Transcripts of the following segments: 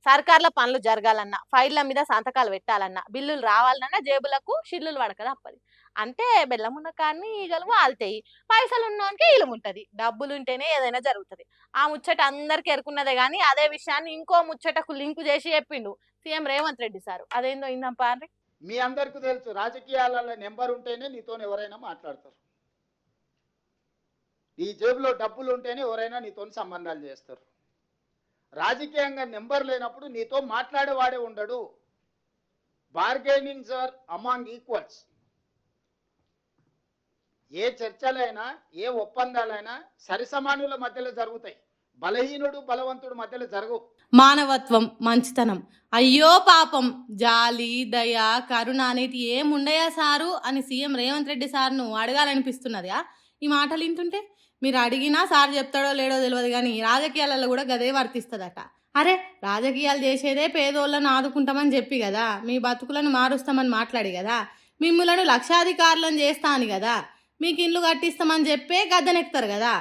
సర్కార్ల పనులు జరగాలన్నా, ఫైళ్ళ మీద సంతకాలు పెట్టాలన్నా, బిల్లులు రావాలన్నా జేబులకు షిల్లులు పడక తప్పది. అంటే బెల్లమున్న కాడని ఈగలు వాలుతాయి. పైసలున్నోనికి ఈలుముంటది. డబ్బులుంటేనే ఏదైనా జరుగుతది. ఆ ముచ్చట అందరికి ఎరుకున్నదే గాని, అదే విషయాన్ని ఇంకో ముచ్చటకు లింకు చేసి చెప్పిండు సీఎం రేవంత్ రెడ్డి సారు. అదేందో ఇందాం పార్రి. మీ అందరికీ తెలుసు, రాజకీయాలలో నెంబర్ ఉంటేనే నీతో ఎవరైనా మాట్లాడతారు. నీ జేబులో డబ్బులు ఉంటేనే ఎవరైనా నీతో సంబంధాలు చేస్తారు. రాజకీయంగా నెంబర్ లేనప్పుడు నీతో మాట్లాడేవాడే ఉండడు. Bargainings are among equals. ఏ చర్చలైనా ఏ ఒప్పందాలైనా సరిసమానుల మధ్యలో జరుగుతాయి. బలహీనుడు బలవంతుడు మధ్యలో జరగవు. మానవత్వం, మంచితనం, అయ్యో పాపం, జాలి, దయ, కరుణ అనేటి ఏముండయా సారు అని సీఎం రేవంత్ రెడ్డి సార్ను అడగాలనిపిస్తున్నదా ఈ మాటలు వింటుంటే? మీరు అడిగినా సార్ చెప్తాడో లేడో తెలియదు కానీ రాజకీయాలలో కూడా గదే వర్తిస్తుందట. అరే, రాజకీయాలు చేసేదే పేదోళ్ళను ఆదుకుంటామని చెప్పి కదా, మీ బతుకులను మారుస్తామని మాట్లాడి కదా, మిమ్ములను లక్షాధికారులను చేస్తా అని కదా, మీకు ఇల్లు కట్టిస్తామని చెప్పే గద్దెనెక్తారు కదా.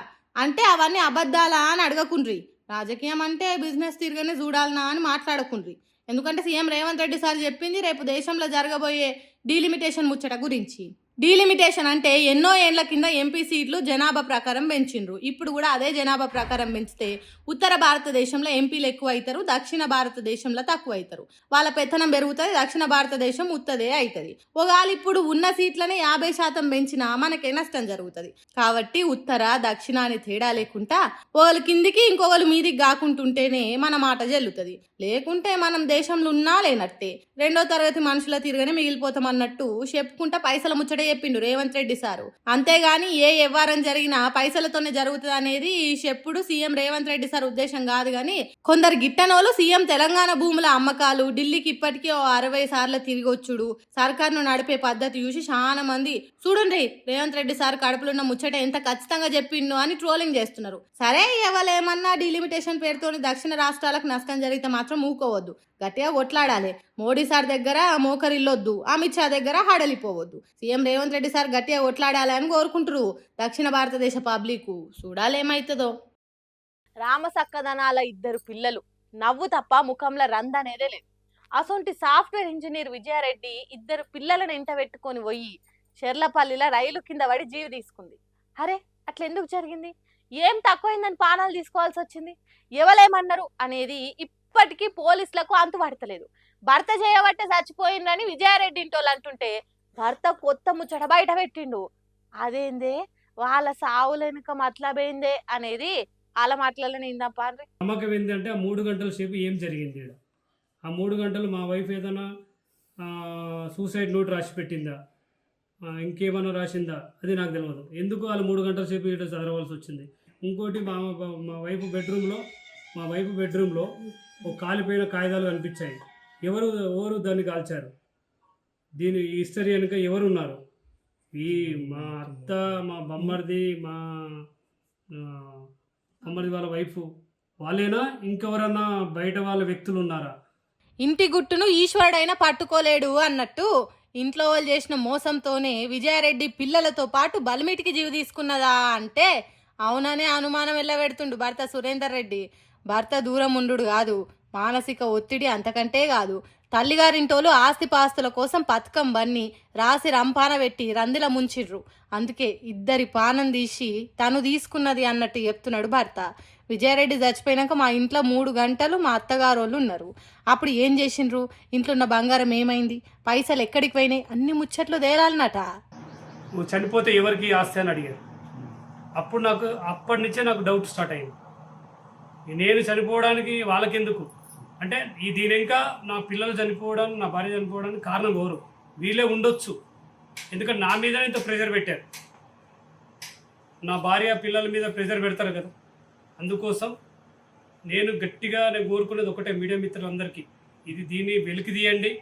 అంటే అవన్నీ అబద్ధాలా అని అడగకుండ్రి. రాజకీయం అంటే బిజినెస్ తిరగనే చూడాలనా అని మాట్లాడకుండ్రి. ఎందుకంటే సీఎం రేవంత్ రెడ్డి సార్ చెప్పింది రేపు దేశంలో జరగబోయే డీలిమిటేషన్ ముచ్చట గురించి. డీలిమిటేషన్ అంటే ఎన్నో ఏళ్ల కింద ఎంపీ సీట్లు జనాభా ప్రకారం పెంచిండ్రు. ఇప్పుడు కూడా అదే జనాభా ప్రకారం పెంచితే ఉత్తర భారతదేశంలో ఎంపీలు ఎక్కువ అవుతారు, దక్షిణ భారతదేశంలో తక్కువ అవుతారు. వాళ్ళ పెత్తనం పెరుగుతుంది, దక్షిణ భారతదేశం ఉత్తదే అవుతుంది. ఒకవేళ ఇప్పుడు ఉన్న సీట్లని 50% పెంచినా మనకే నష్టం జరుగుతుంది. కాబట్టి ఉత్తర దక్షిణ అని తేడా లేకుండా ఒకళ్ళు కిందికి ఇంకొకరు మీదికి కాకుంటుంటేనే మన మాట చెల్లుతుంది. లేకుంటే మనం దేశంలో ఉన్నా లేనట్టే, రెండో తరగతి మనుషుల తిరగనే మిగిలిపోతాం అన్నట్టు చెప్పుకుంటా పైసల ముచ్చట చెప్పిండు రేవంత్ రెడ్డి సారు. అంతేగాని ఏ వ్యవహారం జరిగినా పైసలతోనే జరుగుతుంది అనేది చెప్పుడు సీఎం రేవంత్ రెడ్డి సార్ ఉద్దేశం కాదు. కానీ కొందరు గిట్టనోళ్ళు సీఎం తెలంగాణ భూముల అమ్మకాలు ఢిల్లీకి ఇప్పటికీ 60 సార్లు తిరిగొచ్చుడు, సర్కార్ను నడిపే పద్ధతి చూసి చాలా మంది చూడండి రేవంత్ రెడ్డి సార్ కడుపులున్న ముచ్చట ఎంత ఖచ్చితంగా చెప్పిండు అని ట్రోలింగ్ చేస్తున్నారు. సరే, ఎవరేమన్నా డీలిమిటేషన్ పేరుతోని దక్షిణ రాష్ట్రాలకు నష్టం జరిగితే మాత్రం ఊకోవద్దు, గట్టిగా కొట్లాడాలి. మోడీ సార్ దగ్గర మోకరిల్లొద్దు, అమిత్ షా దగ్గర హడలిపోవద్దు. సీఎం రేవంత్ రెడ్డి సార్ గట్టిగా కొట్లాడాలి అని కోరుకుంటారు దక్షిణ భారతదేశ పబ్లిక్. చూడాలేమైతుందో. రామసక్కదనాల 2 పిల్లలు, నవ్వు తప్ప ముఖంలో రందనేదే లేదు. అసొంటి సాఫ్ట్వేర్ ఇంజనీర్ విజయారెడ్డి 2 పిల్లలను ఇంట పెట్టుకొని పోయి చెర్లపల్లిలో రైలు కింద పడి జీవి తీసుకుంది. అరే, అట్లెందుకు జరిగింది? ఏం తక్కువైందని పానాలు తీసుకోవాల్సి వచ్చింది? ఎవలేమన్నారు అనేది ఇప్పటికీ పోలీసులకు అంతు పడతలేదు. భర్త చేయబట్టే చచ్చిపోయిందని విజయారెడ్డి ఇంటోళ్ళు అంటుంటే భర్త కొత్త ముచ్చట బయట పెట్టిండు. అదేందే వాళ్ళ సావులెనుక మతలబేందే అనేది వాళ్ళ మాటలలో ఇందాం పాండ్రి. నమ్మకం ఏంటంటే ఆ 3 గంటల సేపు ఏం జరిగింది? ఆ 3 గంటలు మా వైఫ్ ఏదైనా సూసైడ్ నోట్ రాసి పెట్టిందా, ఇంకేమైనా రాసిందా, అది నాకు తెలియదు. ఎందుకు వాళ్ళు 3 గంటల సేపు ఇటు చదవవలసి వచ్చింది? ఇంకోటి మా వైఫ్ బెడ్రూమ్లో ఒక కాలిపోయిన కాగితాలు కనిపించాయి. ఎవరు దాన్ని కాల్చారు? దీని హిస్టరీ వెనుక ఎవరున్నారు? మా అత్త, మా బొమ్మర్ది, మా అమ్మది వాళ్ళ వైఫ్ వాళ్ళేనా? ఇంకెవరన్నా బయట వాళ్ళ వ్యక్తులు ఉన్నారా? ఇంటి గుట్టును ఈశ్వరుడైనా పట్టుకోలేడు అన్నట్టు ఇంట్లో వాళ్ళు చేసిన మోసంతోనే విజయారెడ్డి పిల్లలతో పాటు బలిమిటికి జీవి తీసుకున్నదా అంటే అవుననే అనుమానం వెళ్ళబెడుతుండు భర్త సురేందర్ రెడ్డి. భర్త దూరం ఉండు కాదు, మానసిక ఒత్తిడి అంతకంటే కాదు. తల్లిగారింటోళ్ళు ఆస్తిపాస్తుల కోసం పథకం బన్ని రాసి రంపాన పెట్టి రందిల ముంచిర్రు. అందుకే 2 పానం తీసి తను తీసుకున్నది అన్నట్టు చెప్తున్నాడు భర్త. విజయారెడ్డి చచ్చిపోయినాక మా ఇంట్లో 3 గంటలు మా అత్తగారోళ్ళు ఉన్నారు. అప్పుడు ఏం చేసిండ్రు, ఇంట్లో ఉన్న బంగారం ఏమైంది, పైసలు ఎక్కడికి పోయినాయి, అన్ని ముచ్చట్లు తేలాలన్నట. నువ్వు చనిపోతే ఎవరికి ఆస్తి అని అడిగారు. అప్పటి నుంచే నాకు డౌట్ స్టార్ట్ అయింది. నేను చనిపోవడానికి వాళ్ళకెందుకు అంటే దీని ఇంకా నా పిల్లలు చనిపోవడానికి, నా భార్య చనిపోవడానికి కారణం ఎవరు? వీళ్ళే ఉండొచ్చు. ఎందుకంటే నా మీద ఇంత ప్రెషర్ పెట్టారు, నా భార్య పిల్లల మీద ప్రెషర్ పెడతారు కదా. అందుకోసం నేను కోరుకునేది ఒకటే, మీడియా మిత్రులందరికీ, దీన్ని వెలికి తీయండి,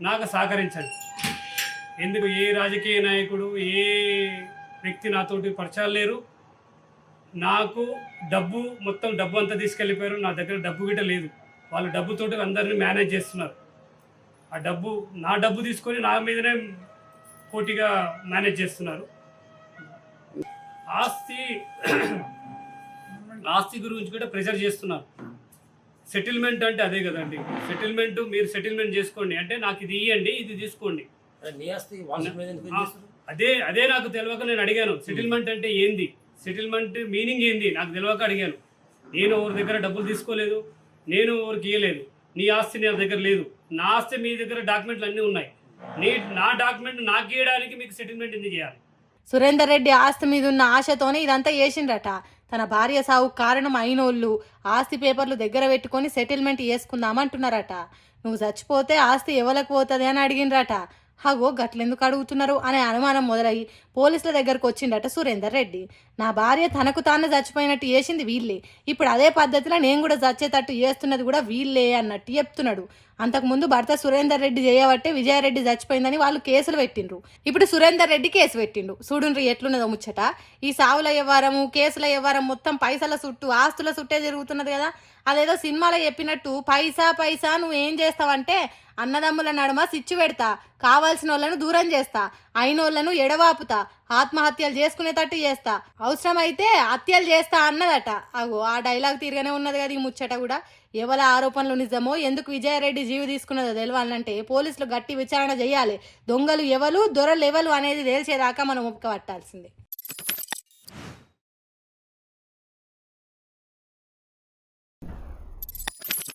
నాకు సహకరించండి. ఎందుకు ఏ రాజకీయ నాయకుడు, ఏ వ్యక్తి నాతోటి పరిచయాలు లేరు. నాకు మొత్తం డబ్బు అంతా తీసుకెళ్ళిపోయారు. నా దగ్గర డబ్బు గిట్ట లేదు. వాళ్ళు డబ్బుతోటి అందరినీ మేనేజ్ చేస్తున్నారు. నా డబ్బు తీసుకొని నా మీదనే పోటీగా మేనేజ్ చేస్తున్నారు. ఆస్తి గురించి కూడా ప్రెషర్ చేస్తున్నారు. సెటిల్మెంట్ అంటే అదే కదండి. సెటిల్మెంట్ మీరు సెటిల్మెంట్ చేసుకోండి అంటే నాకు ఇది ఇవ్వండి, ఇది తీసుకోండి. నీ ఆస్తి వాళ్ళ మీద ఎందుకు చేస్తారు? అదే నాకు తెలియక నేను అడిగాను సెటిల్మెంట్ అంటే ఏంది, సెటిల్మెంట్ మీనింగ్ ఏంది నాకు తెలియక అడిగాను. నేను ఎవరి దగ్గర డబ్బులు తీసుకోలేదు, నేను ఎవరికి ఇవ్వలేదు. నీ ఆస్తి నా దగ్గర లేదు, నా ఆస్తి మీ దగ్గర డాక్యుమెంట్లు అన్నీ ఉన్నాయి. నా డాక్యుమెంట్ నాకు ఇవ్వడానికి మీకు సెటిల్మెంట్ ఎందుకు చేయాలి? సురేందర్ రెడ్డి ఆస్తి మీద ఉన్న ఆశతోనే ఇదంతా చేసిండ్రట. తన భార్య సావు కారణం అయినోళ్ళు ఆస్తి పేపర్లు దగ్గర పెట్టుకొని సెటిల్మెంట్ చేసుకుందామంటున్నారట. నువ్వు చచ్చిపోతే ఆస్తి ఎవరికి పోతుంది అని అడిగిండ్రట. హగో గట్లెందుకు అడుగుతున్నారు అనే అనుమానం మొదలయ్యి పోలీసుల దగ్గరకు వచ్చిండట సురేందర్ రెడ్డి. నా భార్య తనకు తాను చచ్చిపోయినట్టు చేసింది వీళ్ళే, ఇప్పుడు అదే పద్ధతిలో నేను కూడా చచ్చేటట్టు చేస్తున్నది కూడా వీళ్ళే అన్నట్టు చెప్తున్నాడు. అంతకుముందు భర్త సురేందర్ రెడ్డి చేయబట్టే విజయారెడ్డి చచ్చిపోయిందని వాళ్ళు కేసులు పెట్టిండ్రు. ఇప్పుడు సురేందర్ రెడ్డి కేసు పెట్టిండు. చూడుండ్రి ఎట్లున్నదో ముచ్చట. ఈ సావుల వ్యవహారము, కేసుల వ్యవహారం మొత్తం పైసల చుట్టూ, ఆస్తుల చుట్టే జరుగుతున్నది కదా. అదేదో సినిమాలో చెప్పినట్టు పైసా పైసా నువ్వు ఏం చేస్తావంటే అన్నదమ్ముల నడుమ సిచ్చు పెడతా, కావాల్సిన వాళ్ళను దూరం చేస్తా, అయినోళ్లను ఎడవాపుతా, ఆత్మహత్యలు చేసుకునేటట్టు చేస్తా, అవసరమైతే హత్యలు చేస్తా అన్నదట. అగో ఆ డైలాగ్ తీరుగానే ఉన్నది కదా ఈ ముచ్చట కూడా. ఎవల ఆరోపణలు నిజమో, ఎందుకు విజయారెడ్డి జీవి తీసుకున్నదో తెలవాలంటే పోలీసులు గట్టి విచారణ చేయాలి. దొంగలు ఎవరు, దొరలు ఎవరు అనేది తేల్చేదాకా మనం ఒప్పుక పట్టాల్సిందే.